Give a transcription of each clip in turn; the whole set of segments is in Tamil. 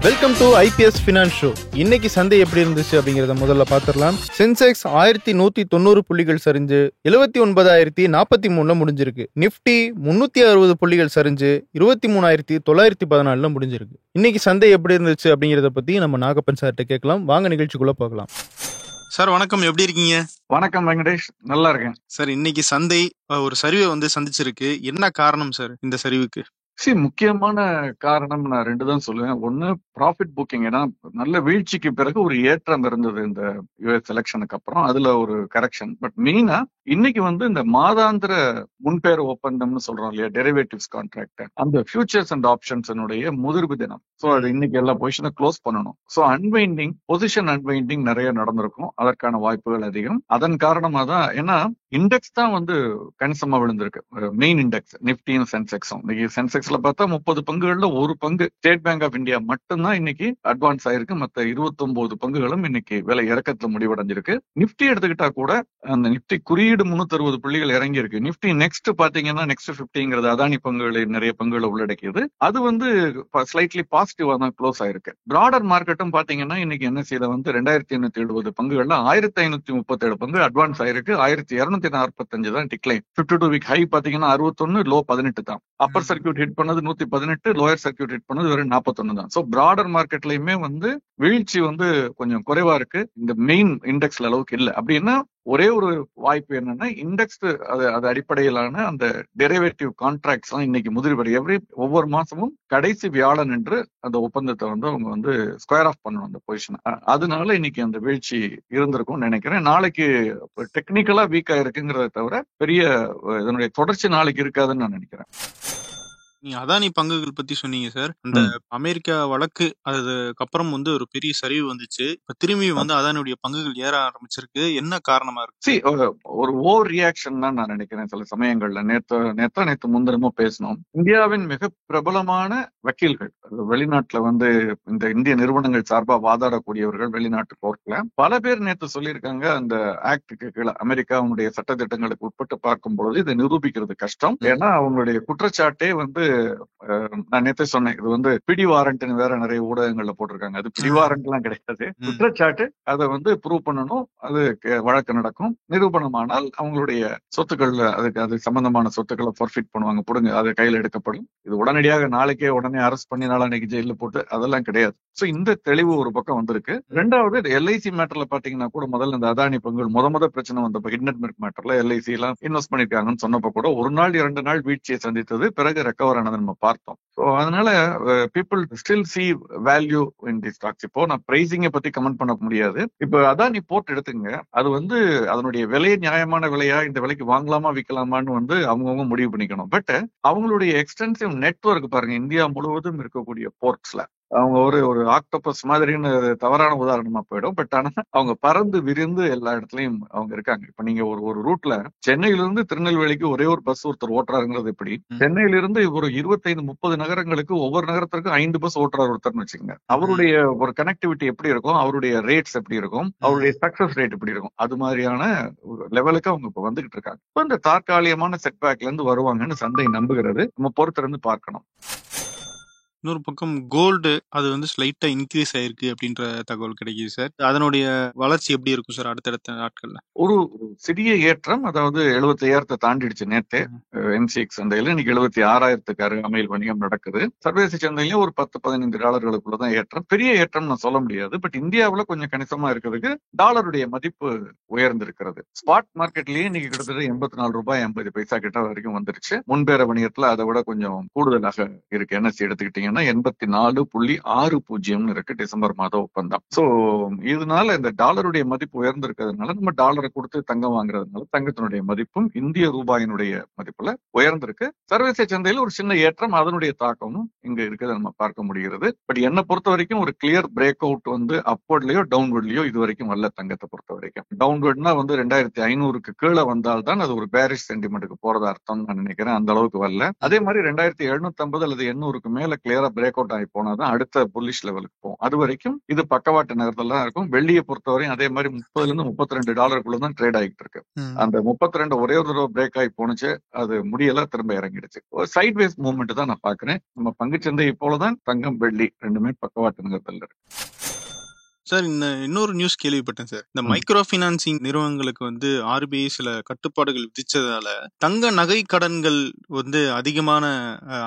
Welcome to IPS finance show. இன்னைக்கு சந்தை எப்படி இருந்துச்சு அப்படிங்கறத முதல்ல பாத்திரலாம். சென்செக்ஸ் 1190 புள்ளிகள் சரிஞ்சு 79,043 முடிஞ்சிருக்கு. நிப்டி 360 புள்ளிகள் சரிஞ்சு 23,914 முடிஞ்சிருக்கு. இன்னைக்கு சந்தை எப்படி இருந்துச்சு அப்படிங்கறத பத்தி நம்ம நாகப்பன் சார்ட்ட கேட்கலாம். வாங்க நிகழ்ச்சிக்குள்ள போகலாம். சார் வணக்கம், எப்படி இருக்கீங்க? வணக்கம் வெங்கடேஷ், நல்லா இருக்கேன் சார். இன்னைக்கு சந்தை ஒரு சரிவை சந்திச்சிருக்கு. என்ன காரணம் சார் இந்த சரிவுக்கு? முக்கியமான காரணம் நான் ரெண்டு தான் சொல்லுவேன். ஒன்னு ப்ராஃபிட் புக்கிங். ஏன்னா நல்ல வீழ்ச்சிக்கு பிறகு ஒரு ஏற்றம் இருந்தது இந்த யுஎஸ் எலெக்ஷனுக்கு அப்புறம், அதுல ஒரு கரெக்ஷன். பட் மெயினா இன்னைக்கு இந்த மாதாந்திர முன்பேர் ஒப்பந்தம்னு சொல்றோம் இல்லையா, டெரிவேட்டிவ்ஸ் கான்ட்ராக்ட், அந்த ஃபியூச்சர்ஸ் அண்ட் ஆப்ஷன்ஸ் முதிர்வு தினம். ஸோ அது இன்னைக்கு எல்லா பொசிஷனை க்ளோஸ் பண்ணணும். ஸோ அன்வைண்டிங், பொசிஷன் அன்வைண்டிங் நிறைய நடந்திருக்கும். அதற்கான வாய்ப்புகள் அதிகம். அதன் காரணமா தான், ஏன்னா இண்டெக்ஸ் தான் கணிசமா விழுந்திருக்கு. மெயின் இண்டெக்ஸ் நிப்டியும் சென்செக்ஸும். இன்னைக்கு சென்செக்ஸ்ல பார்த்தா 30 பங்குகள்ல ஒரு பங்கு ஸ்டேட் பேங்க் ஆஃப் இந்தியா மட்டும்தான் இன்னைக்கு அட்வான்ஸ் ஆயிருக்கு. மத்த 29 பங்குகளும் இன்னைக்கு விலை இறக்கத்துல முடிவடைஞ்சிருக்கு. நிப்டி எடுத்துக்கிட்டா கூட அந்த நிப்டி குறியீடு 360 புள்ளிகள் இறங்கி இருக்கு. நிப்டி நெக்ஸ்ட் பாத்தீங்கன்னா நெக்ஸ்ட் 50ங்கிறது அதானி பங்குகளை நிறைய பங்குகளை உள்ளடக்கியது. அது ஸ்லைட்லி பாசிட்டிவா தான் க்ளோஸ் ஆயிருக்கு. பிராடர் மார்க்கெட்டும் பாத்தீங்கன்னா இன்னைக்கு NSE-ல 2870 பங்குகள்ல 1537 பங்கு அட்வான்ஸ் ஆயிருக்கு. 1245 தான் டிக்ளைன். 52 வீக் ஹை பாத்தீங்கன்னா 61, லோ 18 தான். அப்பர் சர்க்கியூட் ஹிட் பண்ணது 118, லோயர் சர்க்கியூட் ஹிட் பண்ணது வெறும் 41 தான். சோ பிராடர் மார்க்கெட்லயுமே வீழ்ச்சி கொஞ்சம் குறைவா இருக்கு. இந்த மெயின் இண்டெக்ஸ்ல அளவுக்கு இல்ல. அப்படின்னா ஒரே ஒரு வாய்ப்பு என்னன்னா, இண்டெக்ஸ் அது அடிப்படையிலான அந்த டெரிவேட்டிவ் கான்ட்ராக்ட்ஸ் எல்லாம் இன்னைக்கு முதிர்வு ஒவ்வொரு மாசமும் கடைசி வியாழன் என்று அந்த ஒப்பந்தத்தை அவங்க ஸ்கொயர் ஆஃப் பண்ணணும் அந்த பொசிஷன். அதனால இன்னைக்கு அந்த வீழ்ச்சி இருந்திருக்கும் நினைக்கிறேன். நாளைக்கு டெக்னிக்கலா வீக்கா இருக்குங்கிறத தவிர பெரிய இதனுடைய தொடர்ச்சி நாளைக்கு இருக்காதுன்னு நான் நினைக்கிறேன். நீங்க அதானி பங்குகள் பத்தி சொன்னீங்க சார். அந்த அமெரிக்கா வழக்கு அதுக்கப்புறம் ஒரு பெரிய சரிவு வந்துச்சு. இப்ப திரும்பி அதானியுடைய பங்குகள் ஏற ஆரம்பிச்சிருக்கு. என்ன காரணமா இருக்கு? ஒரு ஓவர் ரியாக்ஷன் தான் நான் நினைக்கிறேன். சில சமயங்கள்ல நேத்து முன்தினமும் பேசணும். இந்தியாவின் மிக பிரபலமான வக்கீல்கள் வெளிநாட்டுல இந்த இந்திய நிறுவனங்கள் சார்பா வாதாடக்கூடியவர்கள் வெளிநாட்டு கோர்ட்ல பல பேர் நேத்து சொல்லியிருக்காங்க, அந்த ஆக்டுக்கு கீழே அமெரிக்காவுடைய சட்டத்திட்டங்களுக்கு உட்பட்டு பார்க்கும் பொழுது இதை நிரூபிக்கிறது கஷ்டம். ஏன்னா அவங்களுடைய குற்றச்சாட்டே நான் நேத்தே சொன்னேன், இது பிடி வாரண்ட் வேற நிறைய ஊடகங்கள்ல போட்டிருக்காங்க. அது பிடி வாரண்ட் எல்லாம் கிடையாது, குற்றச்சாட்டு. அதை ப்ரூவ் பண்ணணும், அது வழக்கு நடக்கும். நிரூபணமானால் அவங்களுடைய சொத்துக்கள், அது சம்பந்தமான சொத்துக்களை ஃபர்ஃபிட் பண்ணுவாங்க, போடுங்க, அது கையில் எடுக்கப்படும். இது உடனடியாக நாளைக்கே உடனே அரெஸ்ட் பண்ணி நாளைக்கு ஜெயில போட்டு அதெல்லாம் கிடையாது. சோ இந்த தெளிவு ஒரு பக்கம் வந்திருக்கு. ரெண்டாவது, எல்ஐசி மேட்டர்ல பாத்தீங்கன்னா கூட முதல்ல இந்த அதானி பங்குகள் முத பிரச்சனை வந்தப்ப ஹிண்டன்பர்க் மேட்டர்ல எல்ஐசி எல்லாம் இன்வெஸ்ட் பண்ணிருக்காங்கன்னு சொன்னப்ப கூட 1 நாள் 2 நாள் வீழ்ச்சியை சந்தித்தது, பிறகு ரெக்கவர் ஆனதை நம்ம பார்த்தோம். சோ அதனால people still C value in the stocks. இப்போ நான் பிரைசிங்கை பத்தி கமெண்ட் பண்ண முடியாது. இப்ப அதானி போர்ட் எடுத்துங்க, அது அதனுடைய விலை நியாயமான விலையா, இந்த விலைக்கு வாங்கலாமா விற்கலாமான்னு அவங்கவுங்க முடிவு பண்ணிக்கணும். பட் அவங்களுடைய எக்ஸ்டென்சிவ் நெட்வொர்க் பாருங்க, இந்தியா முழுவதும் இருக்கக்கூடிய போர்ட்ஸ்ல அவங்க ஒரு ஆக்டோபஸ் மாதிரின்னு தவறான உதாரணமா போயிடும். பட் ஆனா அவங்க பறந்து விரிந்து எல்லா இடத்துலயும் அவங்க இருக்காங்க. இப்ப நீங்க ஒரு ரூட்ல சென்னையிலிருந்து திருநெல்வேலிக்கு ஒரே ஒரு பஸ் ஒருத்தர் ஓட்டுறாருங்கிறது எப்படி, சென்னையிலிருந்து ஒரு 25-30 நகரங்களுக்கு ஒவ்வொரு நகரத்திற்கும் 5 பஸ் ஓட்டுறாரு ஒருத்தர்னு வச்சுக்கோங்க. அவருடைய ஒரு கனெக்டிவிட்டி எப்படி இருக்கும், அவருடைய ரேட்ஸ் எப்படி இருக்கும், அவருடைய சக்சஸ் ரேட் எப்படி இருக்கும், அது மாதிரியான ஒரு லெவலுக்கு அவங்க இப்ப வந்துகிட்டு இருக்காங்க. இப்ப இந்த தற்காலிகமான செட்பேக்ல இருந்து வருவாங்கன்னு சந்தை நம்புகிறது. நம்ம பொறுத்திருந்து பார்க்கணும். இன்னொரு பக்கம் கோல்டு அது ஸ்லைட்டா இன்க்ரீஸ் ஆயிருக்கு அப்படின்ற தகவல் கிடைக்குது சார். அதனுடைய வளர்ச்சி எப்படி இருக்கும் சார் அடுத்தடுத்த நாட்கள்ல? ஒரு சிறிய ஏற்றம், அதாவது 75,000 தாண்டிடுச்சு நேத்து எம்சிஎக்ஸ் சந்தையில. இன்னைக்கு 76,000க்கு அருகாமையில் வணிகம் நடக்குது. சர்வதேச சந்தையிலும் ஒரு $10-15 ஏற்றம். பெரிய ஏற்றம் நான் சொல்ல முடியாது. பட் இந்தியாவில் கொஞ்சம் கணிசமா இருக்கிறதுக்கு டாலருடைய மதிப்பு உயர்ந்திருக்கிறது. ஸ்பாட் மார்க்கெட்லயே இன்னைக்கு கிட்டத்தட்ட ₹84.50 கிட்ட வரைக்கும் வந்துருச்சு. முன்பேற வணிகத்துல அதை விட கொஞ்சம் கூடுதலாக இருக்கு. NSE எடுத்துக்கிட்டீங்க 84.60 இருக்கு டிசம்பர் மாத ஒப்பந்தம். சோ இதனால இந்த டாலருடைய மதிப்பு உயர்ந்திருக்கிறதுனால, நம்ம டாலரை கொடுத்து தங்கம் வாங்குறதுனால தங்கத்தினுடைய மதிப்பும் இந்திய ரூபாயினுடைய மதிப்புல உயர்ந்திருக்கு. சர்வதேச சந்தையில ஒரு சின்ன ஏற்றம், அதனுடைய தாக்கமும் இங்க இருக்கிறத நம்ம பார்க்க முடிகிறது. பட் என்னை பொறுத்த வரைக்கும் ஒரு கிளியர் பிரேக் அவுட் அப்வர்ட்லயோ டவுன்வர்ட்லயோ இது வரைக்கும் வரல. தங்கத்தை பொறுத்த வரைக்கும் டவுன்வர்ட்னா 2500க்கு கீழே வந்தால்தான் அது ஒரு பேரிஷ் சென்டிமெண்ட்டுக்கு போறதா அர்த்தம் நான் நினைக்கிறேன். அந்த அளவுக்கு வரல. அதே மாதிரி 2750 அல்லது 800க்கு மேல கிளியர் கிளியரா பிரேக் அவுட் ஆகி போனாதான் அடுத்த புல்லிஷ் லெவலுக்கு போகும். அது வரைக்கும் இது பக்கவாட்டு நகரத்துல தான் இருக்கும். வெள்ளியை பொறுத்தவரையும் அதே மாதிரி $30 to $32 தான் ட்ரேட் ஆகிட்டு இருக்கு. அந்த 32 ஒரே ஒரு தடவை பிரேக் ஆகி போனுச்சு, அது முடியல, திரும்ப இறங்கிடுச்சு. ஒரு சைட் வேஸ் மூவ்மெண்ட் தான் நான் பாக்குறேன். நம்ம பங்குச்சந்தையை போலதான் தங்கம் வெள்ளி ரெண்டுமே பக்கவாட்டு நகரத்துல இருக்கு. சார், இன்னொரு நியூஸ் கேள்விப்பட்டேன் சார். இந்த மைக்ரோ பினான்சிங் நிறுவனங்களுக்கு வந்து ஆர்பிஐ சில கட்டுப்பாடுகள் விதிச்சதால தங்க நகை கடன்கள் வந்து அதிகமான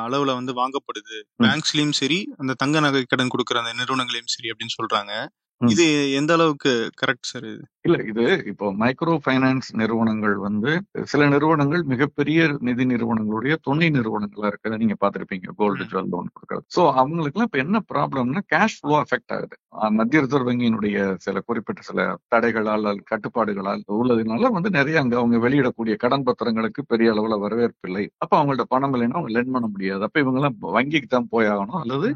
அளவுல வந்து வாங்கப்படுது. பேங்க்ஸ்லயும் சரி, அந்த தங்க நகை கடன் கொடுக்கற அந்த நிறுவனங்களையும் சரி அப்படின்னு சொல்றாங்க. இது எந்த அளவுக்கு கரெக்ட் சார்? இல்ல, இது இப்போ மைக்ரோ பைனான்ஸ் நிறுவனங்கள் வந்து சில நிறுவனங்கள் மிகப்பெரிய நிதி நிறுவனங்களுடைய துணை நிறுவனங்களா இருக்கிறத நீங்க பாத்திருப்பீங்க, கோல்டு ஜுவல் லோன் கொடுக்கறது. சோ அவங்களுக்கு எல்லாம் இப்ப என்ன ப்ராப்ளம்னா கேஷ் ஃப்ளோ அஃபெக்ட் ஆகுது. மத்திய ரிசர்வ் வங்கியினுடைய சில குறிப்பிட்ட சில தடைகளால் கட்டுப்பாடுகளால் உள்ளதுனால வந்து நிறைய அங்க அவங்க வெளியிடக்கூடிய கடன் பத்திரங்களுக்கு பெரிய அளவுல வரவேற்பு இல்லை. அப்ப அவங்கள்ட்ட பணம் இல்லைன்னா அவங்க லெண்ட் பண்ண முடியாது. அப்ப இவங்க எல்லாம் வங்கிக்கு தான் போயாகணும், அல்லது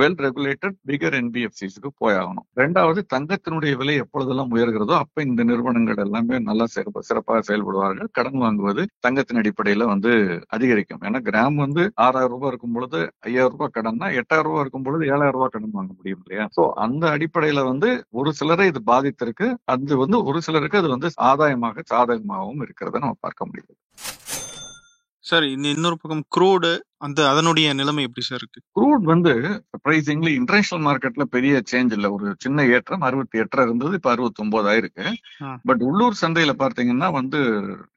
வெல் ரெகுலேட்டட் பிகர் என்பிஎஃப்சிஸ்க்கு போயாகணும். ரெண்டாவது, தங்கத்தினுடைய விலை எப்பொழுதெல்லாம் உயர்கிறதோ அப்ப இந்த நிறுவனங்கள் எல்லாமே நல்லா சிறப்பாக செயல்படுவார்கள். கடன் வாங்குவது தங்கத்தின் அடிப்படையில வந்து அதிகரிக்கும். ஏன்னா கிராம் வந்து $6,000 இருக்கும் பொழுது $5,000 கடன்னா $8,000 இருக்கும் பொழுது $7,000 கடன் வாங்க முடியும் இல்லையா? சோ அந்த அடிப்படையில வந்து ஒரு சிலரை இது பாதித்திருக்கு. அது வந்து ஒரு சிலருக்கு அது வந்து ஆதாயமாக சாதகமாகவும் இருக்கிறத நம்ம பார்க்க முடியுது. சார், இன்னொரு பக்கம் க்ரூடு அதனுடைய நிலைமை எப்படி சார் இருக்கு? க்ரூட் வந்து சர்ப்ரைசிங்லி இன்டர்நேஷனல் மார்க்கெட்ல பெரிய சேஞ்ச் இல்ல. ஒரு சின்ன ஏற்றம் 68 இருந்தது, இப்ப 69 ஆயிருக்கு. பட் உள்ளூர் சந்தையில பார்த்தீங்கன்னா வந்து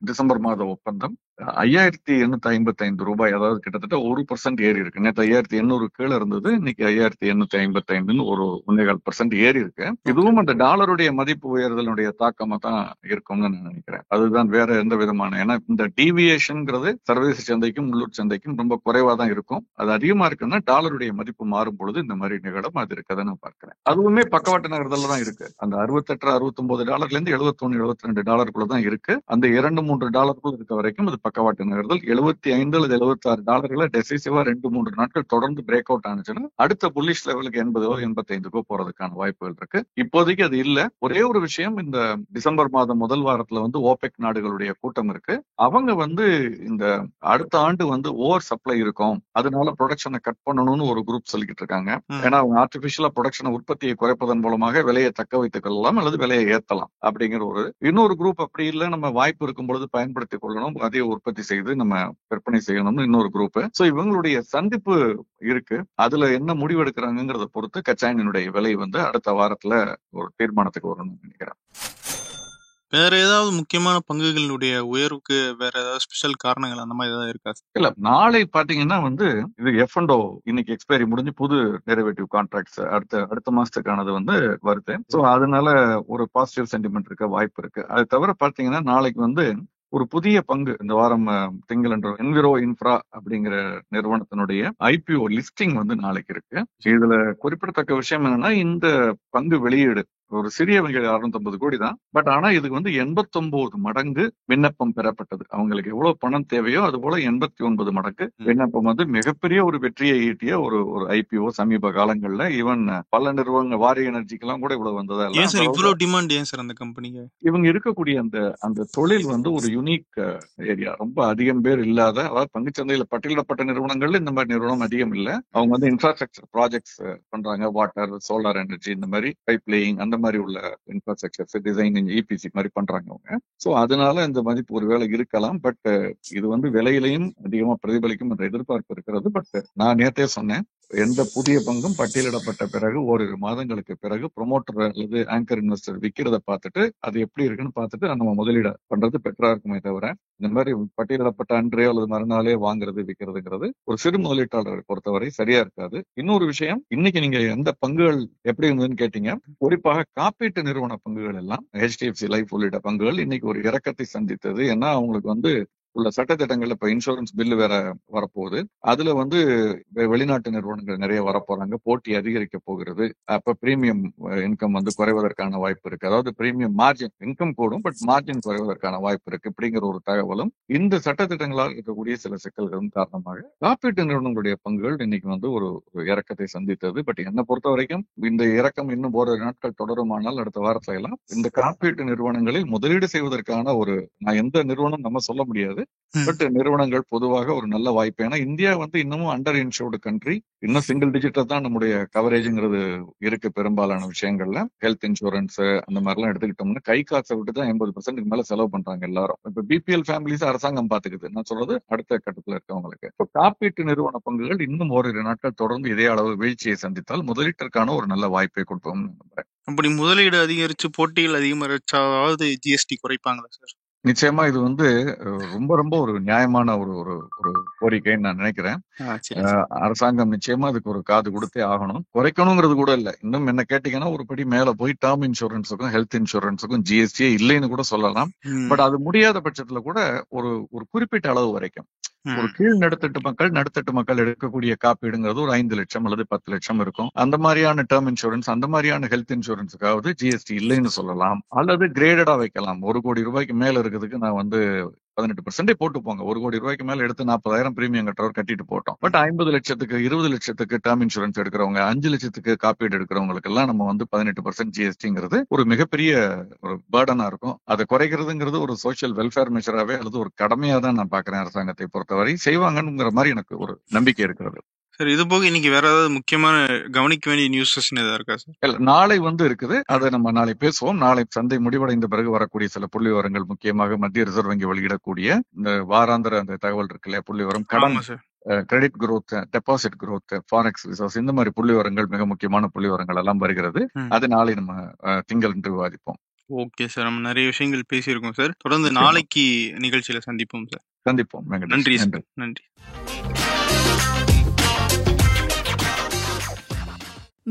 டிசம்பர் மாத ஒப்பந்தம் $5,855, அதாவது கிட்டத்தட்ட 1% ஏறி இருக்கு. நேற்று 5,800 கீழே இருந்தது, இன்னைக்கு 5,855 ஒரு 1.25% ஏறி இருக்கு. இதுவும் அந்த டாலருடைய மதிப்பு உயர்தலுடைய தாக்கமா தான் இருக்கும்னு நான் நினைக்கிறேன். அதுதான், வேற எந்த விதமான, ஏன்னா இந்த டீவியேஷன்ங்கிறது சர்வதேச சந்தைக்கும் உள்ளூர் சந்தைக்கும் ரொம்ப குறைவா தான் இருக்கும். அது அதிகமா இருக்குன்னா டாலருடைய மதிப்பு மாறும் பொழுது இந்த மாதிரி நிகழும். அது இருக்கதை நான் பார்க்கிறேன். அதுவுமே பக்கவாட்டு நகரத்துல தான் இருக்கு. அந்த $68-69 இருந்து $71-72 தான் இருக்கு. அந்த $2-3 இருக்க வரைக்கும் அது பக்கவாட்டு நகர்தல். $75 அல்லது $76 டெசிசிவா 2-3 நாட்கள் தொடர்ந்து பிரேக் அவுட் ஆனிச்சுன்னா அடுத்த புல்லிஷ் லெவலுக்கு 80-85 போறதுக்கான வாய்ப்புகள் இருக்கு. இப்போதைக்கு அது இல்ல. ஒரே ஒரு விஷயம், இந்த டிசம்பர் மாதம் முதல் வாரத்துல வந்து ஓபெக் நாடுகளுடைய கூட்டம் இருக்கு. அவங்க வந்து இந்த அடுத்த ஆண்டு வந்து ஓவர் சப்ளை இருக்கும், அதனால ப்ரொடக்ஷனை கட் பண்ணணும்னு ஒரு குரூப் சொல்லிக்கிட்டு இருக்காங்க. ஏன்னா அவங்க ஆர்டிபிஷியலா ப்ரொடக்ஷனை உற்பத்தியை குறைப்பதன் மூலமாக விலையை தக்க வைத்துக் கொள்ளலாம் அல்லது விலையை ஏற்றலாம் அப்படிங்கிற இன்னொரு குரூப். அப்படி இல்லை, நம்ம வாய்ப்பு இருக்கும் பொழுது பயன்படுத்திக் கொள்ளணும், அதே உற்பத்தி செய்து நம்ம விற்பனை செய்யணும்னு இன்னொரு குரூப். சோ இவங்களுடைய சந்திப்பு இருக்கு. அதுல என்ன முடிவு எடுக்கிறாங்கிறத பொறுத்து கச்சா எண்ணெயினுடைய விலை வந்து அடுத்த வாரத்துல ஒரு தீர்மானத்துக்கு வரும்னு நினைக்கிறேன். வேற ஏதாவது முக்கியமான பங்குகளுடைய உயர்வுக்கு வேற ஏதாவது ஸ்பெஷல் காரணங்கள் அந்த மாதிரி ஏதாவது இருக்கா? இல்ல, நாளை பாத்தீங்கன்னா வந்து இது F&O இன்னைக்கு எக்ஸ்பைரி முடிஞ்சு புது டெரிவேட்டிவ் கான்ட்ராக்ட்ஸ் அடுத்த மாசத்துக்கானது வந்து வருது. சோ அதனால ஒரு பாசிட்டிவ் சென்டிமெண்ட் இருக்க வாய்ப்பு இருக்கு. அது தவிர பாத்தீங்கன்னா நாளைக்கு வந்து ஒரு புதிய பங்கு இந்த வாரம் திங்களன்று என்விரோ இன்ஃப்ரா அப்படிங்கிற நிறுவனத்தினுடைய IPO லிஸ்டிங் வந்து நாளைக்கு இருக்கு. இதுல குறிப்பிடத்தக்க விஷயம் என்னன்னா, இந்த பங்கு வெளியீடு ஒரு சிறிய வகையில் 650 கோடி தான். பட் ஆனா இதுக்கு வந்து 89 மடங்கு விண்ணப்பம் பெறப்பட்டது. அவங்களுக்கு எவ்வளவு பணம் தேவையோ அது போல 89 மடங்கு விண்ணப்பம் வந்து மிகப்பெரிய ஒரு வெற்றியை ஈட்டிய ஒரு IPO சமீப காலங்கள்ல. ஈவன் பல நிறுவனங்கள், வாரி எனர்ஜிக்கெல்லாம் கூட இவ்வளவு வந்ததா இவ்வளவு டிமாண்ட் ஏன் சார் அந்த கம்பெனிக்கு? இவங்க இருக்கக்கூடிய அந்த தொழில் வந்து ஒரு யூனிக் ஏரியா. ரொம்ப அதிகம் பேர் இல்லாத, அதாவது பங்குச்சந்தையில பட்டியலிடப்பட்ட நிறுவனங்கள்ல இந்த மாதிரி நிறுவனம் அதிகம் இல்ல. அவங்க வந்து இன்ஃப்ராஸ்ட்ரக்சர் ப்ராஜெக்ட்ஸ் பண்றாங்க, வாட்டர், சோலார் எனர்ஜி, இந்த மாதிரி பைப் லேயிங், அந்த மாதிரி உள்ள இன்ஃப்ராஸ்ட்ரக்சர்ஸ் டிசைன், EPC மாதிரி பண்றாங்க அவங்க. சோ அதனால இந்த மதிப்பு ஒருவேளை இருக்கலாம். பட் இது வந்து விலையிலையும் அதிகமா பிரதிபலிக்கும் என்ற எதிர்பார்ப்பு இருக்கிறது. பட் நான் நேத்தே சொன்னேன், எந்த புதிய பங்கும் பட்டியலிடப்பட்ட பிறகு ஓரிரு மாதங்களுக்கு பிறகு ப்ரொமோட்டர் அல்லது ஆங்கர் இன்வெஸ்டர் விற்கிறத பார்த்துட்டு அது எப்படி இருக்குன்னு பார்த்துட்டு நம்ம முதலீடு பண்றது பெட்டரா இருக்குமே தவிர, இந்த மாதிரி பட்டியலிடப்பட்ட அன்றையோ அல்லது மறுநாளே வாங்குறது விற்கிறதுங்கிறது ஒரு சிறு முதலீட்டாளரை பொறுத்தவரை சரியா இருக்காது. இன்னொரு விஷயம், இன்னைக்கு நீங்க எந்த பங்குகள் எப்படி இருந்ததுன்னு கேட்டீங்க. குறிப்பாக காப்பீட்டு நிறுவன பங்குகள் எல்லாம் HDFC லைஃப் உள்ளிட்ட பங்குகள் இன்னைக்கு ஒரு இறக்கத்தை சந்தித்தது. ஏன்னா அவங்களுக்கு வந்து உள்ள சட்டத்திட்டங்கள்ல இப்ப இன்சூரன்ஸ் பில்லு வேற வரப்போகுது. அதுல வந்து வெளிநாட்டு நிறுவனங்கள் நிறைய வரப்போறாங்க, போட்டி அதிகரிக்க போகிறது. அப்ப பிரீமியம் இன்கம் வந்து குறைவதற்கான வாய்ப்பு இருக்கு. அதாவது பிரீமியம் மார்ஜின் இன்கம் கூடும், பட் மார்ஜின் குறைவதற்கான வாய்ப்பு இருக்கு அப்படிங்கிற ஒரு தகவலும் இந்த சட்டத்திட்டங்களால் இருக்கக்கூடிய சில சிக்கல்களும் காரணமாக காப்பீட்டு நிறுவனங்களுடைய பங்குகள் இன்னைக்கு வந்து ஒரு இறக்கத்தை சந்தித்தது. பட் என்னை பொறுத்த வரைக்கும் இந்த இறக்கம் இன்னும் ஒரு நாட்கள் தொடருமானால் அடுத்த வாரத்துல எல்லாம் இந்த காப்பீட்டு நிறுவனங்களில் முதலீடு செய்வதற்கான நான் எந்த நிறுவனம் நம்ம சொல்ல முடியாது, கிடையாது. பட் நிறுவனங்கள் பொதுவாக ஒரு நல்ல வாய்ப்பு. ஏன்னா இந்தியா வந்து இன்னமும் அண்டர் இன்சூர்டு கண்ட்ரி. இன்னும் சிங்கிள் டிஜிட்டா தான் நம்முடைய கவரேஜ்ங்கிறது இருக்கு. பெரும்பாலான விஷயங்கள்ல ஹெல்த் இன்சூரன்ஸ் அந்த மாதிரிலாம் எடுத்துக்கிட்டோம்னா கை காசை விட்டு தான் 80% மேல செலவு பண்றாங்க எல்லாரும். இப்ப பிபிஎல் ஃபேமிலிஸ் அரசாங்கம் பாத்துக்குது. நான் சொல்றது அடுத்த கட்டத்துல இருக்கவங்களுக்கு. இப்போ காப்பீட்டு நிறுவன பங்குகள் இன்னும் ஓரிரு நாட்கள் தொடர்ந்து இதே அளவு வீழ்ச்சியை சந்தித்தால் முதலீட்டிற்கான ஒரு நல்ல வாய்ப்பை கொடுப்போம் நம்புறேன். அப்படி முதலீடு அதிகரிச்சு போட்டிகள் அதிகரிச்சாவது ஜிஎஸ்டி குறைப்பாங்களா சார்? நிச்சயமா இது வந்து ரொம்ப ரொம்ப ஒரு நியாயமான ஒரு ஒரு ஒரு கோரிக்கைன்னு நான் நினைக்கிறேன். அரசாங்கம் நிச்சயமா அதுக்கு ஒரு காது கொடுத்தே ஆகணும். குறைக்கணுங்கிறது கூட இல்ல. இன்னும் என்ன கேட்டீங்கன்னா ஒரு படி மேல போய் டேர்ம் இன்சூரன்ஸுக்கும் ஹெல்த் இன்சூரன்ஸுக்கும் ஜிஎஸ்டியே இல்லைன்னு கூட சொல்லலாம். பட் அது முடியாத பட்சத்துல கூட ஒரு ஒரு குறிப்பிட்ட அளவு வரைக்கும் ஒரு கீழ் நடுத்தட்டு மக்கள் எடுக்கக்கூடிய காப்பீடுங்கிறது ஒரு 5 லட்சம் அல்லது 10 லட்சம் இருக்கும். அந்த மாதிரியான டேர்ம் இன்சூரன்ஸ், அந்த மாதிரியான ஹெல்த் இன்சூரன்ஸுக்காவது ஜிஎஸ்டி இல்லைன்னு சொல்லலாம். அல்லது கிரேடடா வைக்கலாம். 1 கோடி ரூபாய்க்கு மேல இருக்கிறதுக்கு நான் வந்து 18% போட்டு போங்க. 1 கோடி ரூபாய்க்கு மேல எடுத்து 40,000 பிரீமியம் கட்டுறவர் கட்டிட்டு போட்டோம். பட் 50 லட்சத்துக்கு 20 லட்சத்துக்கு டேர்ம் இன்சூரன்ஸ் எடுக்கிறவங்க, 5 லட்சத்துக்கு காப்பீடு எடுக்கிறவங்களுக்கு எல்லாம் நம்ம வந்து 18% ஜிஎஸ்டிங்கிறது ஒரு மிகப்பெரிய ஒரு பேர்டனா இருக்கும். அதை குறைக்கிறதுங்கிறது ஒரு சோசியல் வெல்ஃபேர் மெஷராவே அல்லது ஒரு கடமையா தான் நான் பாக்குறேன். அரசாங்கத்தை பொறுத்தவரை செய்வாங்கங்கிற மாதிரி எனக்கு ஒரு நம்பிக்கை இருக்கிறது. சார் இது போக இன்னைக்கு வேற ஏதாவது முக்கியமான கவனிக்க வேண்டிய நியூஸஸ் ஏதாவது இருக்கா சார்? நாளை வந்து இருக்குது. அதை நம்ம நாளை பேசுவோம். நாளை சந்தை முடிவடைந்த பிறகு வரக்கூடிய சில புள்ளி விவரங்கள், முக்கியமாக மத்திய ரிசர்வ் வங்கி வெளியிடக்கூடிய இந்த வாராந்திர அந்த தகவல் இருக்கு இல்லையா, புள்ளி விவரம், கடன், credit growth, deposit growth, forex reserves, இந்த மாதிரி புள்ளி விவரங்கள், மிக முக்கியமான புள்ளி விவரங்கள் எல்லாம் வருகிறது. அது நாளை நம்ம திங்கள் என்று விவாதிப்போம். ஓகே சார், நம்ம நிறைய விஷயங்கள் பேசியிருக்கோம் சார். தொடர்ந்து நாளைக்கு நிகழ்ச்சியில சந்திப்போம் சார். சந்திப்போம். நன்றி சார். நன்றி.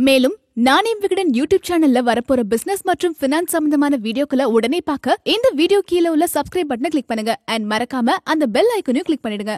மேலும் நானே விகடன் யூடியூப் சேனல்ல வரப்போற பிசினஸ் மற்றும் பினான்ஸ் சம்பந்தமான வீடியோக்களை உடனே பார்க்க இந்த வீடியோ கீழே உள்ள சப்ஸ்கிரைப் பட்டனை கிளிக் பண்ணுங்க. அண்ட் மறக்காம அந்த பெல் ஐக்கனையும் கிளிக் பண்ணிடுங்க.